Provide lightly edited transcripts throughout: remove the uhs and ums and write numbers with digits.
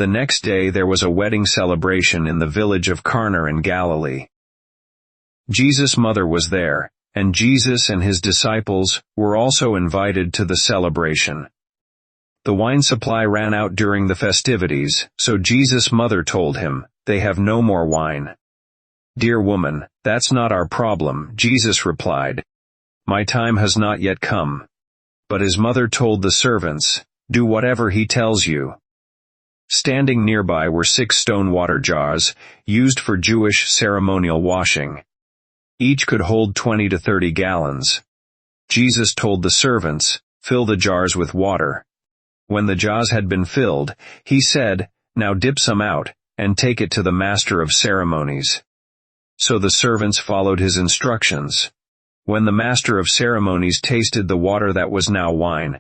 The next day there was a wedding celebration in the village of Cana in Galilee. Jesus' mother was there, and Jesus and his disciples were also invited to the celebration. The wine supply ran out during the festivities, so Jesus' mother told him, "They have no more wine." "Dear woman, that's not our problem," Jesus replied. "My time has not yet come." But his mother told the servants, "Do whatever he tells you." Standing nearby were 6 stone water jars, used for Jewish ceremonial washing. Each could hold 20 to 30 gallons. Jesus told the servants, "Fill the jars with water." When the jars had been filled, he said, "Now dip some out, and take it to the master of ceremonies." So the servants followed his instructions. When the master of ceremonies tasted the water that was now wine,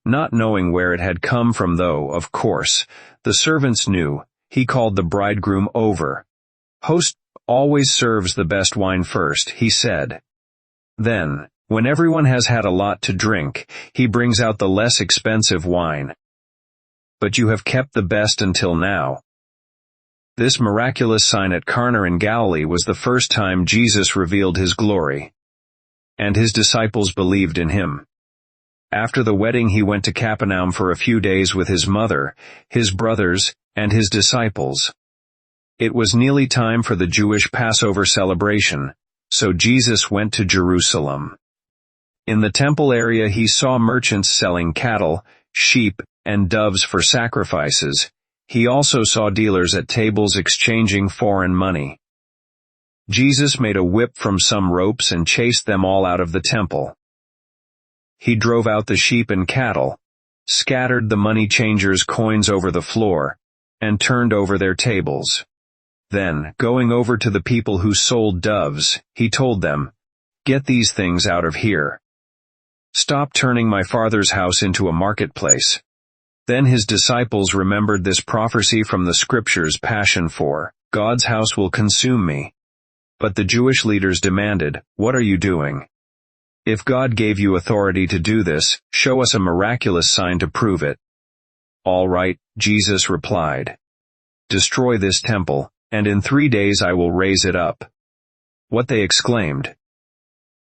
not knowing where it had come from, though, of course, the servants knew, he called the bridegroom over. "Host always serves the best wine first," he said. Then, when everyone has had a lot to drink, he brings out the less expensive wine. But you have kept the best until now. This miraculous sign at Cana in Galilee was the first time Jesus revealed his glory. And his disciples believed in him. After the wedding he went to Capernaum for a few days with his mother, his brothers, and his disciples. It was nearly time for the Jewish Passover celebration, so Jesus went to Jerusalem. In the temple area he saw merchants selling cattle, sheep, and doves for sacrifices. He also saw dealers at tables exchanging foreign money. Jesus made a whip from some ropes and chased them all out of the temple. He drove out the sheep and cattle, scattered the money changers' coins over the floor, and turned over their tables. Then, going over to the people who sold doves, he told them, "Get these things out of here. Stop turning my Father's house into a marketplace." Then his disciples remembered this prophecy from the scriptures Passion for, "God's house will consume me." But the Jewish leaders demanded, "What are you doing? If God gave you authority to do this, show us a miraculous sign to prove it." "All right," Jesus replied. "Destroy this temple, and in 3 days I will raise it up." What they exclaimed.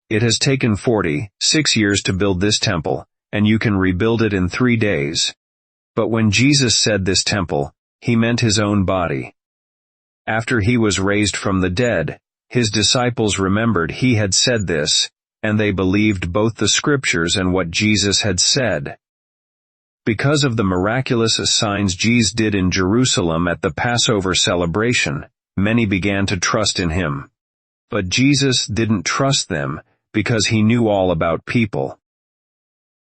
"It has taken 46 years to build this temple, and you can rebuild it in 3 days. But when Jesus said this temple, he meant his own body. After he was raised from the dead, his disciples remembered he had said this, and they believed both the scriptures and what Jesus had said. Because of the miraculous signs Jesus did in Jerusalem at the Passover celebration, many began to trust in him. But Jesus didn't trust them, because he knew all about people.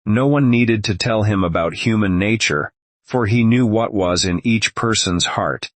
No one needed to tell him about human nature, for he knew what was in each person's heart.